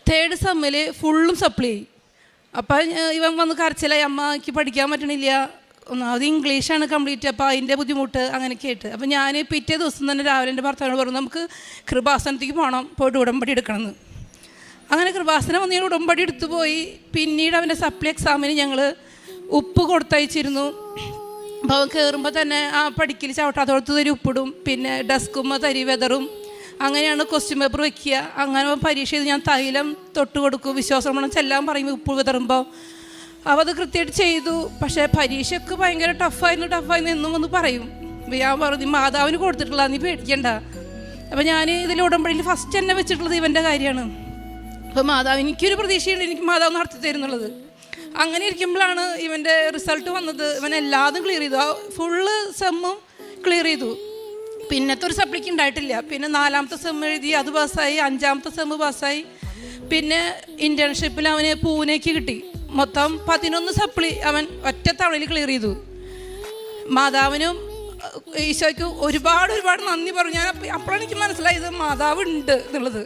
Third സെമ്മിൽ ഫുള്ളും സപ്ലി ആയി. അപ്പം ഇവൻ വന്ന് കരച്ചിലായി, അമ്മ എനിക്ക് പഠിക്കാൻ പറ്റണില്ല, ഒന്നാമത് ഇംഗ്ലീഷാണ് കംപ്ലീറ്റ്, അപ്പോൾ അതിൻ്റെ ബുദ്ധിമുട്ട് അങ്ങനെയൊക്കെ ആയിട്ട്. അപ്പോൾ ഞാൻ പിറ്റേ ദിവസം തന്നെ രാവിലെ എൻ്റെ ഭർത്താവിനോട് പറഞ്ഞു, നമുക്ക് കൃപാസനത്തേക്ക് പോകണം, പോയിട്ട് ഉടമ്പടി എടുക്കണമെന്ന്. അങ്ങനെ കൃപാസനം വന്ന് ഞങ്ങൾ ഉടമ്പടി എടുത്തു പോയി. പിന്നീട് അവൻ്റെ സപ്ലി എക്സാമിന് ഞങ്ങൾ ഉപ്പ് കൊടുത്തയച്ചിരുന്നു. അപ്പോൾ അവൻ കയറുമ്പോൾ തന്നെ ആ പഠിക്കൽ ചവിട്ടാത്തോടത്ത് തരി ഉപ്പിടും, പിന്നെ ഡെസ്കുമ്പോൾ തരി വെതറും, അങ്ങനെയാണ് ക്വസ്റ്റ്യൻ പേപ്പർ വയ്ക്കുക. അങ്ങനെ പരീക്ഷ ചെയ്ത് ഞാൻ തൈലം തൊട്ട് കൊടുക്കും, വിശ്വാസപ്രമാണം ചെല്ലാൻ പറയും ഉപ്പ് വിതറുമ്പോൾ. അപ്പോൾ അത് കൃത്യമായിട്ട് ചെയ്തു. പക്ഷേ പരീക്ഷയ്ക്ക് ഭയങ്കര ടഫായിരുന്നു എന്നും ഒന്ന് പറയും. ഞാൻ പറഞ്ഞു, മാതാവിന് കൊടുത്തിട്ടുള്ള, നീ പേടിക്കണ്ട. അപ്പോൾ ഞാൻ ഇതിൽ ഉടമ്പടിയിൽ ഫസ്റ്റ് എന്നെ വെച്ചിട്ടുള്ളത് ഇവൻ്റെ കാര്യമാണ്. അപ്പോൾ മാതാവ്, എനിക്കൊരു പ്രതീക്ഷയുണ്ട്, എനിക്ക് മാതാവ് നടത്തി തരുന്നുള്ളത്. അങ്ങനെ ഇരിക്കുമ്പോഴാണ് ഇവൻ്റെ റിസൾട്ട് വന്നത്. ഇവൻ എല്ലാതും ക്ലിയർ ചെയ്തു, ആ ഫുള്ള് സെമ്മും ക്ലിയർ ചെയ്തു. പിന്നത്തെ ഒരു സപ്ലിക്ക് ഉണ്ടായിട്ടില്ല. പിന്നെ 4ാമത്തെ സെം എഴുതി, അത് പാസ്സായി. 5ാമത്തെ സെം പാസ്സായി. പിന്നെ ഇൻറ്റേൺഷിപ്പിൽ അവന് പൂനെക്ക് കിട്ടി. മൊത്തം 11 സപ്ലി അവൻ ഒറ്റ തവണയിൽ ക്ലിയർ ചെയ്തു. മാതാവിനും ഈശോയ്ക്കും ഒരുപാട് നന്ദി പറഞ്ഞു. ഞാൻ അപ്പോഴാണ് എനിക്ക് മനസ്സിലായത് മാതാവ് ഉണ്ട് എന്നുള്ളത്.